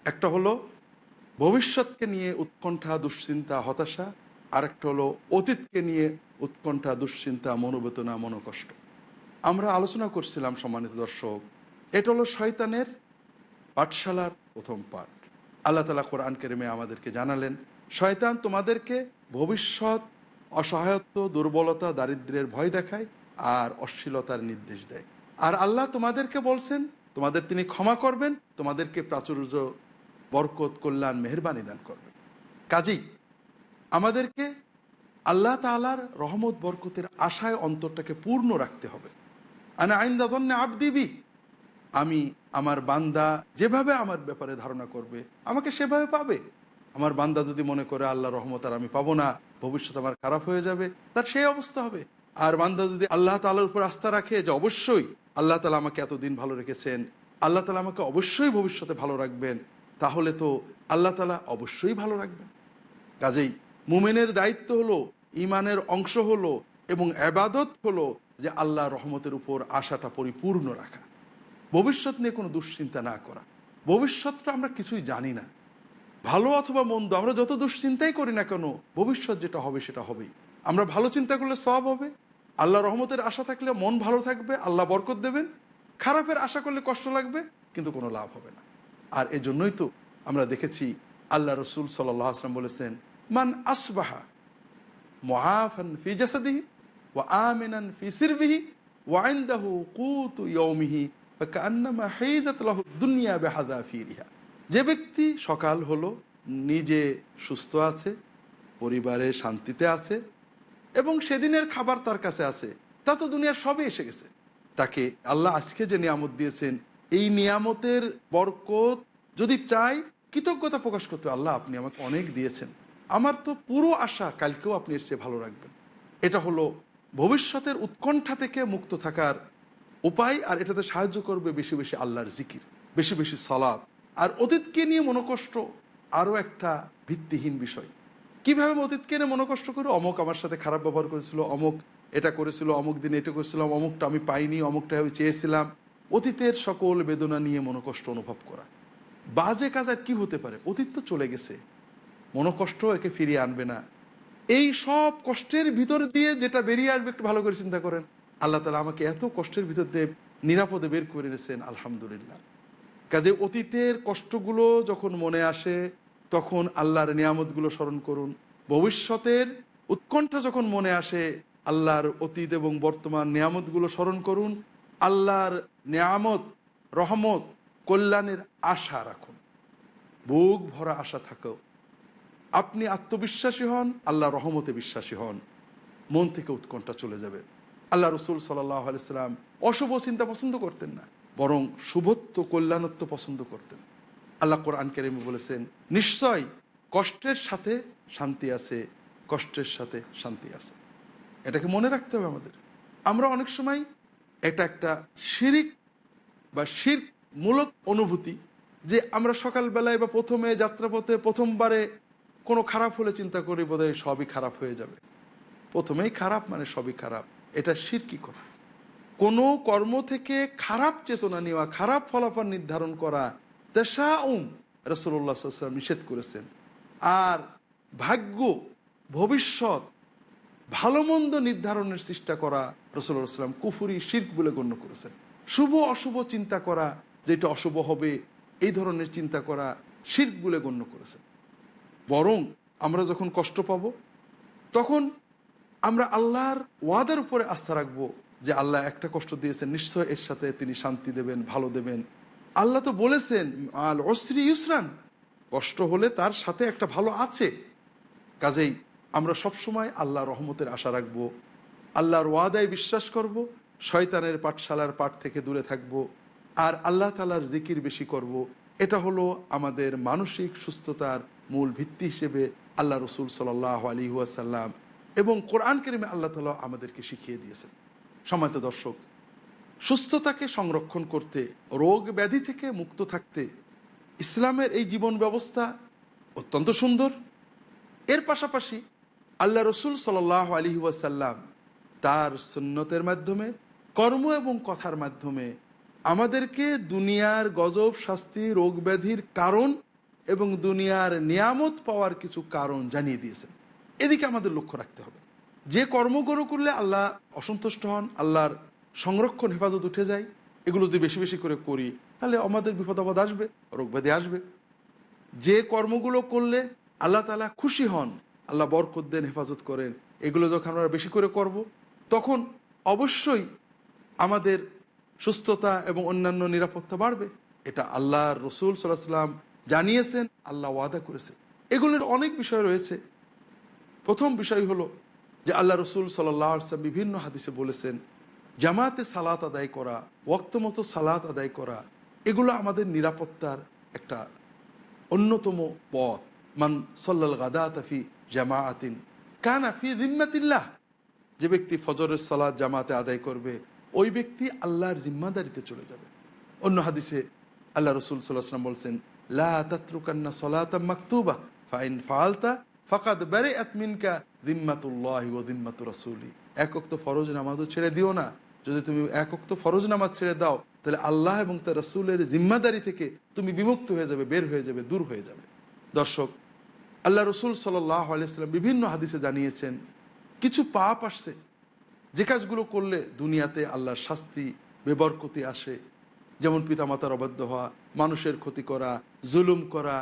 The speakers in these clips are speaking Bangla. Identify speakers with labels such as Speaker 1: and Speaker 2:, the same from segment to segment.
Speaker 1: একটা হলো ভবিষ্যৎকে নিয়ে উৎকণ্ঠা, দুশ্চিন্তা, হতাশা। আরেকটা হলো অতীতকে নিয়ে উৎকণ্ঠা, দুশ্চিন্তা, মনোবেদনা, মনোকষ্ট। আমরা আলোচনা করছিলাম সম্মানিত দর্শক, এটা হলো শয়তানের পাঠশালার প্রথম পাঠ। আল্লাহ তাআলা কোরআন কারিমে আমাদেরকে জানালেন, শয়তান তোমাদেরকে ভবিষ্যৎ, অসহায়ত্ব, দুর্বলতা, দারিদ্র্যের ভয় দেখায় আর অশ্লীলতার নির্দেশ দেয়। আর আল্লাহ তোমাদেরকে বলছেন তোমাদের তিনি ক্ষমা করবেন, তোমাদেরকে প্রাচুর্য, বরকত, কল্যাণ, মেহেরবানি দান করবেন। কাজেই আমাদেরকে আল্লাহ তাআলার রহমত বরকতের আশায় অন্তরটাকে পূর্ণ রাখতে হবে। আনা ইনদা যন্নি আবদি বি, আমি আমার বান্দা যেভাবে আমার ব্যাপারে ধারণা করবে আমাকে সেভাবে পাবে। আমার বান্দা যদি মনে করে আল্লাহ রহমত আর আমি পাবো না, ভবিষ্যৎ আমার খারাপ হয়ে যাবে, তার সেই অবস্থা হবে। আর বান্দা যদি আল্লাহ তাআলার উপর আস্থা রাখে যে অবশ্যই আল্লাহ তাআলা আমাকে এতদিন ভালো রেখেছেন, আল্লাহ তাআলা আমাকে অবশ্যই ভবিষ্যতে ভালো রাখবেন, তাহলে তো আল্লাহ তাআলা অবশ্যই ভালো রাখবেন। কাজেই মুমিনের দায়িত্ব হলো, ইমানের অংশ হলো এবং ইবাদত হলো যে আল্লাহ রহমতের উপর আশাটা পরিপূর্ণ রাখা, ভবিষ্যৎ নিয়ে কোনো দুশ্চিন্তা না করা। ভবিষ্যৎটা আমরা কিছুই জানি না, ভালো অথবা মন্দ, আমরা যত দুশ্চিন্তাই করি না কেন, ভবিষ্যৎ যেটা হবে সেটা হবেই। আমরা ভালো চিন্তা করলে সওয়াব হবে, আল্লাহ রহমতের আশা থাকলে মন ভালো থাকবে, আল্লাহ বরকত দেবেন। খারাপের আশা করলে কষ্ট লাগবে, কিন্তু কোনো লাভ হবে না। আর এজন্যই তো আমরা দেখেছি আল্লাহ রসুল সাল্লাল্লাহু আলাইহি ওয়াসাল্লাম বলেছেন, মান আসবাহা মুআফান ফি জাসাদিহি ওয়া আমিনান ফি সিরবিহি ওয়া ইনদাহু কুতু ইয়াউমিহি ফাকান্নামা হাইজাত লাহু দুনিয়া বিহাযাফিরিহা। যে ব্যক্তি সকাল হলো, নিজে সুস্থ আছে, পরিবারে শান্তিতে আছে এবং সেদিনের খাবার তার কাছে আছে, তা তো দুনিয়ার সবই এসে গেছে। তাকে আল্লাহ আজকে যে নিয়ামত দিয়েছেন, এই নিয়ামতের বরকত যদি চাই, কৃতজ্ঞতা প্রকাশ করতে হবে, আল্লাহ আপনি আমাকে অনেক দিয়েছেন, আমার তো পুরো আশা কালকেও আপনি এর চেয়ে ভালো রাখবেন। এটা হলো ভবিষ্যতের উৎকণ্ঠা থেকে মুক্ত থাকার উপায়। আর এটাতে সাহায্য করবে বেশি বেশি আল্লাহর জিকির, বেশি বেশি সালাত। আর অতীতকে নিয়ে মনোকষ্ট আরও একটা ভিত্তিহীন বিষয়। কীভাবে অতীতকে নিয়ে মনোকষ্ট করে, অমুক আমার সাথে খারাপ ব্যবহার করেছিল, অমুক এটা করেছিল, অমুক দিনে এটা করেছিলাম, অমুকটা আমি পাইনি, অমুকটা আমি চেয়েছিলাম। অতীতের সকল বেদনা নিয়ে মনোকষ্ট অনুভব করা। বাজে কাজ আর কী হতে পারে, অতীত তো চলে গেছে, মনোকষ্ট একে ফিরিয়ে আনবে না। এই সব কষ্টের ভিতর দিয়ে যেটা বেরিয়ে আসবে একটু ভালো করে চিন্তা করেন, আল্লাহ তাআলা আমাকে এত কষ্টের ভিতর দিয়ে নিরাপদে বের করে এনেছেন, আলহামদুলিল্লাহ। কাজে অতীতের কষ্টগুলো যখন মনে আসে তখন আল্লাহর নিয়ামতগুলো স্মরণ করুন। ভবিষ্যতের উৎকণ্ঠা যখন মনে আসে, আল্লাহর অতীত এবং বর্তমান নিয়ামতগুলো স্মরণ করুন। আল্লাহর নিয়ামত, রহমত, কল্যাণের আশা রাখুন, বুক ভরা আশা থাকো। আপনি আত্মবিশ্বাসী হন, আল্লাহ রহমতে বিশ্বাসী হন, মন থেকে উৎকণ্ঠা চলে যাবে। আল্লাহ রসুল সাল্লাল্লাহু আলাইহি সাল্লাম অশুভ চিন্তা পছন্দ করতেন না, বরং শুভত্ব, কল্যাণত্ব পছন্দ করতেন। আল্লাহ কোরআন কারিমে বলেছেন, নিশ্চয় কষ্টের সাথে শান্তি আছে, কষ্টের সাথে শান্তি আছে। এটাকে মনে রাখতে হবে আমাদের। আমরা অনেক সময় এটা একটা শিরিক বা শিরক মূলক অনুভূতি, যে আমরা সকালবেলায় বা প্রথমে যাত্রাপথে প্রথমবারে কোনো খারাপ হলে চিন্তা করি বোধহয় সবই খারাপ হয়ে যাবে, প্রথমেই খারাপ মানে সবই খারাপ। এটা শিরকি কথা। কোনো কর্ম থেকে খারাপ চেতনা নেওয়া, খারাপ ফলাফল নির্ধারণ করা, তাশাউম রাসূলুল্লাহ সাল্লাল্লাহু আলাইহি ওয়াসাল্লাম নিষেধ করেছেন। আর ভাগ্য, ভবিষ্যৎ, ভালো মন্দ নির্ধারণের চেষ্টা করা রাসূলুল্লাহ সাল্লাল্লাহু আলাইহি ওয়াসাল্লাম কুফরি, শিরক বলে গণ্য করেছেন। শুভ অশুভ চিন্তা করা, যেটা অশুভ হবে এই ধরনের চিন্তা করা শিরক বলে গণ্য করেছেন। বরং আমরা যখন কষ্ট পাব তখন আমরা আল্লাহর ওয়াদার উপরে আস্থা রাখবো যে আল্লাহ একটা কষ্ট দিয়েছেন, নিশ্চয় এর সাথে তিনি শান্তি দেবেন, ভালো দেবেন। আল্লাহ তো বলেছেন আল উসরি ইউসরান, কষ্ট হলে তার সাথে একটা ভালো আছে। কাজেই আমরা সবসময় আল্লাহ রহমতের আশা রাখবো, আল্লাহর ওয়াদায় বিশ্বাস করব, শয়তানের পাঠশালার পাঠ থেকে দূরে থাকব, আর আল্লাহ তাআলার জিকির বেশি করব। এটা হলো আমাদের মানসিক সুস্থতার মূল ভিত্তি হিসেবে আল্লাহ রসুল সাল্লাল্লাহু আলাইহি ওয়াসাল্লাম এবং কোরআন কারিমে আল্লাহ তাআলা আমাদেরকে শিখিয়ে দিয়েছেন। সম্মানিত দর্শক, সুস্থতাকে সংরক্ষণ করতে, রোগ ব্যাধি থেকে মুক্ত থাকতে ইসলামের এই জীবন ব্যবস্থা অত্যন্ত সুন্দর। এর পাশাপাশি আল্লাহ রসুল সাল্লাল্লাহু আলাইহি ওয়াসাল্লাম তার সুন্নতের মাধ্যমে, কর্ম এবং কথার মাধ্যমে আমাদেরকে দুনিয়ার গজব, শাস্তি, রোগ ব্যাধির কারণ এবং দুনিয়ার নিয়ামত পাওয়ার কিছু কারণ জানিয়ে দিয়েছেন। এদিকে আমাদের লক্ষ্য রাখতে হবে। যে কর্মগুলো করলে আল্লাহ অসন্তুষ্ট হন, আল্লাহর সংরক্ষণ হেফাজত উঠে যায়, এগুলো যদি বেশি বেশি করে করি তাহলে আমাদের বিপদ আপদ আসবে, রোগব্যাধি আসবে। যে কর্মগুলো করলে আল্লাহ তাআলা খুশি হন, আল্লাহ বরকত দেন, হেফাজত করেন, এগুলো যখন আমরা বেশি করে করব, তখন অবশ্যই আমাদের সুস্থতা এবং অন্যান্য নিরাপত্তা বাড়বে। এটা আল্লাহর রসুল সাল্লাল্লাহু আলাইহি ওয়াসাল্লাম জানিয়েছেন, আল্লাহ ওয়াদা করেছেন। এগুলোর অনেক বিষয় রয়েছে। প্রথম বিষয় হলো যে আল্লাহ রসুল সাল্লাল্লাহু আলাইহি ওয়াসাল্লাম বিভিন্ন হাদিসে বলেছেন, জামাতে সালাত আদায় করা, ওয়াক্ত মতো সালাত আদায় করা, এগুলো আমাদের নিরাপত্তার একটা অন্যতম পথ। মান সল্লাল গাদাতা ফি জামাআতিন কানা ফি জিম্মাতিল্লাহ, যে ব্যক্তি ফজরের সালাত জামাতে আদায় করবে ওই ব্যক্তি আল্লাহর জিম্মাদারিতে চলে যাবে। অন্য হাদিসে আল্লাহ রসুল সাল্লাল্লাহু আলাইহি ওয়াসাল্লাম বলছেন, লা তাতরুকান্না সালাতাম মাকতুবা ফাইন ফাআলতা ফাকাদ বারিআত মিনকা জিম্মাতুল্লাহি ওয়া জিম্মাতু রাসূলি। এক ওয়াক্ত ফরজ নামাজও ছেড়ে দিও না। যদি তুমি এক ওয়াক্ত ফরজ নামাজ ছেড়ে দাও তাহলে আল্লাহ এবং তার রাসূলের জিম্মাদারি থেকে তুমি বিমুক্ত হয়ে যাবে, বের হয়ে যাবে, দূর হয়ে যাবে। দর্শক, আল্লাহ রসুল সাল্লাল্লাহু আলাইহি ওয়াসাল্লাম বিভিন্ন হাদিসে জানিয়েছেন কিছু পাপ আসছে যে কাজগুলো করলে দুনিয়াতে আল্লাহর শাস্তি, বেবরকতি আসে। যেমন পিতামাতার অবাধ্য হওয়া, মানুষের ক্ষতি করা, জুলুম করা,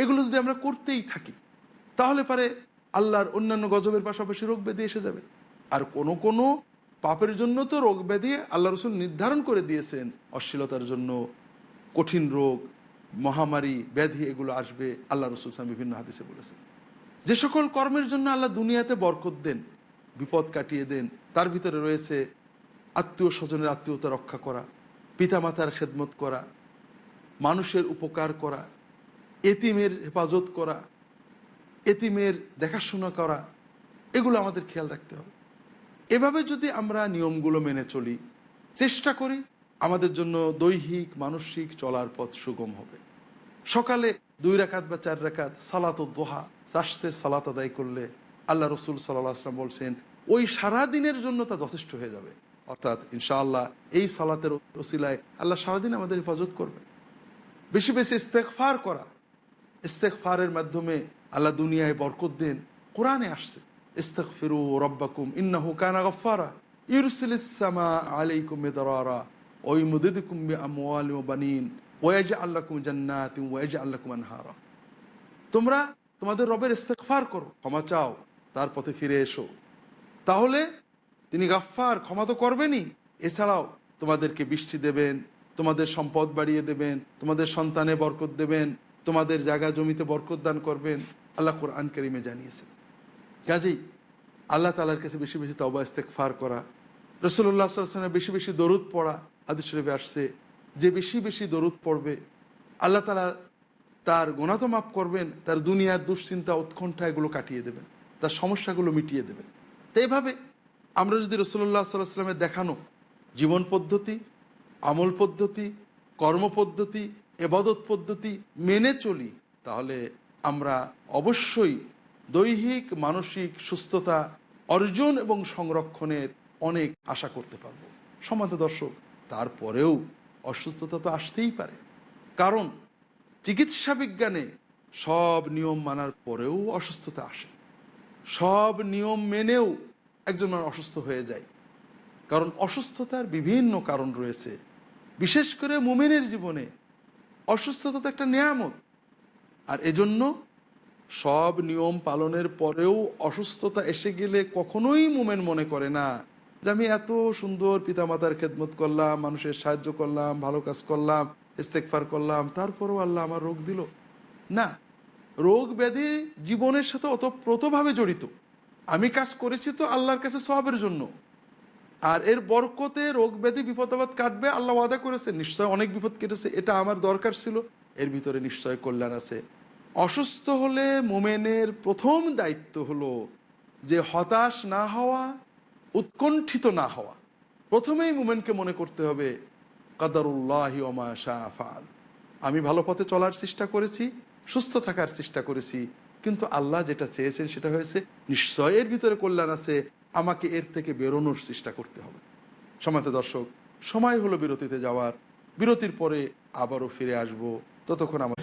Speaker 1: এগুলো যদি আমরা করতেই থাকি তাহলে পারে আল্লাহর অন্যান্য গজবের পাশাপাশি রোগ ব্যাধি এসে যাবে। আর কোনো কোনো পাপের জন্য তো রোগ ব্যাধি আল্লাহ রসুল নির্ধারণ করে দিয়েছেন, অশ্লীলতার জন্য কঠিন রোগ, মহামারী, ব্যাধি এগুলো আসবে। আল্লাহ রসুল সাল্লাল্লাহু বিভিন্ন হাদিসে বলেছেন যে সকল কর্মের জন্য আল্লাহ দুনিয়াতে বরকত দেন, বিপদ কাটিয়ে দেন, তার ভিতরে রয়েছে আত্মীয় স্বজনের আত্মীয়তা রক্ষা করা, পিতামাতার খেদমত করা, মানুষের উপকার করা, এতিমের হেফাজত করা, এতিমের দেখাশোনা করা, এগুলো আমাদের খেয়াল রাখতে হবে। এভাবে যদি আমরা নিয়মগুলো মেনে চলি, চেষ্টা করি, আমাদের জন্য দৈহিক মানসিক চলার পথ সুগম হবে। সকালে 2 রাকাত বা 4 রাকাত সালাতুদ দুহা, চাষতে সালাত আদায় করলে আল্লাহ রসুল সাল্লাল্লাহু আলাইহি ওয়াসাল্লাম বলছেন ওই সারা দিনের জন্য তা যথেষ্ট হয়ে যাবে। অর্থাৎ ইনশাআল্লাহ এই সালাতের ওসিলায় আল্লাহ সারাদিন আমাদের হেফাজত করবে। বেশি বেশি ইস্তেগফার করা, ইস্তেগফারের মাধ্যমে আল্লাহ দুনিয়ায় বরকত দেন। কোরআনে আসছে, ইস্তাগফিরু রাব্বাকুম ইন্নাহু কানা গাফফারা ইউরসিলিস সামা আলাইকুম মিদরারা ওয়া ইউমদিদকুম বিআমওয়ালিন ওয়া বানিন ওয়া ইয়াজআল লাকুম জান্নাতিন ওয়া ইয়াজআল লাকুম আনহারা। তোমরা তোমাদের রবের ইস্তেগফার করো, ক্ষমা চাও, তার পথে ফিরে এসো, তাহলে তিনি গাফফার, ক্ষমা তো করবেনই, এছাড়াও তোমাদেরকে বৃষ্টি দেবেন, তোমাদের সম্পদ বাড়িয়ে দেবেন, তোমাদের সন্তানে বরকত দেবেন, তোমাদের জায়গা জমিতে বরকত দান করবেন। আল্লাহ কোরআন কারীমে জানিয়েছেন। কাজেই আল্লাহ তাআলার কাছে বেশি বেশি তওবা ইস্তেগফার করা, রাসূলুল্লাহ সাল্লাল্লাহু আলাইহি ওয়াসাল্লাম বেশি বেশি দরুদ পড়া। হাদিস শরীফে আসছে যে বেশি বেশি দরুদ পড়বে আল্লাহ তাআলা তার গুনাহ তো মাফ করবেন, তার দুনিয়ার দুশ্চিন্তা, উৎকণ্ঠা এগুলো কাটিয়ে দেবেন, তার সমস্যাগুলো মিটিয়ে দেবেন। তো এইভাবে আমরা যদি রাসূলুল্লাহ সাল্লাল্লাহু আলাইহি ওয়াসাল্লামের দেখানো জীবন পদ্ধতি, আমল পদ্ধতি, কর্ম পদ্ধতি, ইবাদত পদ্ধতি মেনে চলি তাহলে আমরা অবশ্যই দৈহিক মানসিক সুস্থতা অর্জন এবং সংরক্ষণের অনেক আশা করতে পারবো। সম্মানিত দর্শক, তারপরেও অসুস্থতা তো আসতেই পারে, কারণ চিকিৎসা বিজ্ঞানে সব নিয়ম মানার পরেও অসুস্থতা আসে। সব নিয়ম মেনেও একজন মানুষ অসুস্থ হয়ে যায়, কারণ অসুস্থতার বিভিন্ন কারণ রয়েছে। বিশেষ করে মুমিনের জীবনে অসুস্থতা তো একটা নিয়ামত। আর এজন্য সব নিয়ম পালনের পরেও অসুস্থতা এসে গেলে কখনোই মুমিন মনে করে না যে আমি এত সুন্দর পিতামাতার খেদমত করলাম, মানুষের সাহায্য করলাম, ভালো কাজ করলাম, ইস্তেগফার করলাম, তারপরেও আল্লাহ আমার রোগ দিল। না, রোগ ব্যাধি জীবনের সাথে ওতপ্রোতভাবে জড়িত। আমি কাজ করেছি তো আল্লাহর কাছে সওয়াবের জন্য, আর এর বরকতে রোগ ব্যাধি বিপদ আপদ কাটবে, আল্লাহ ওয়াদা করেছে। নিশ্চয় অনেক বিপদ কেটেছে, এটা আমার দরকার ছিল, এর ভিতরে নিশ্চয় কল্যাণ আছে। অসুস্থ হলে মুমিনের প্রথম দায়িত্ব হলো যে হতাশ না হওয়া, উৎকণ্ঠিত না হওয়া। প্রথমেই মুমিনকে মনে করতে হবে কাদারুল্লাহি ওয়া মা শাআ ফাআল। আমি ভালো পথে চলার চেষ্টা করেছি, সুস্থ থাকার চেষ্টা করেছি, কিন্তু আল্লাহ যেটা চেয়েছেন সেটা হয়েছে, নিশ্চয় এর ভিতরে কল্যাণ আছে, আমাকে এর থেকে বেরোনোর চেষ্টা করতে হবে। সম্মানিত দর্শক, সময় হলো বিরতিতে যাওয়ার। বিরতির পরে আবারও ফিরে আসব। ততক্ষণ আমার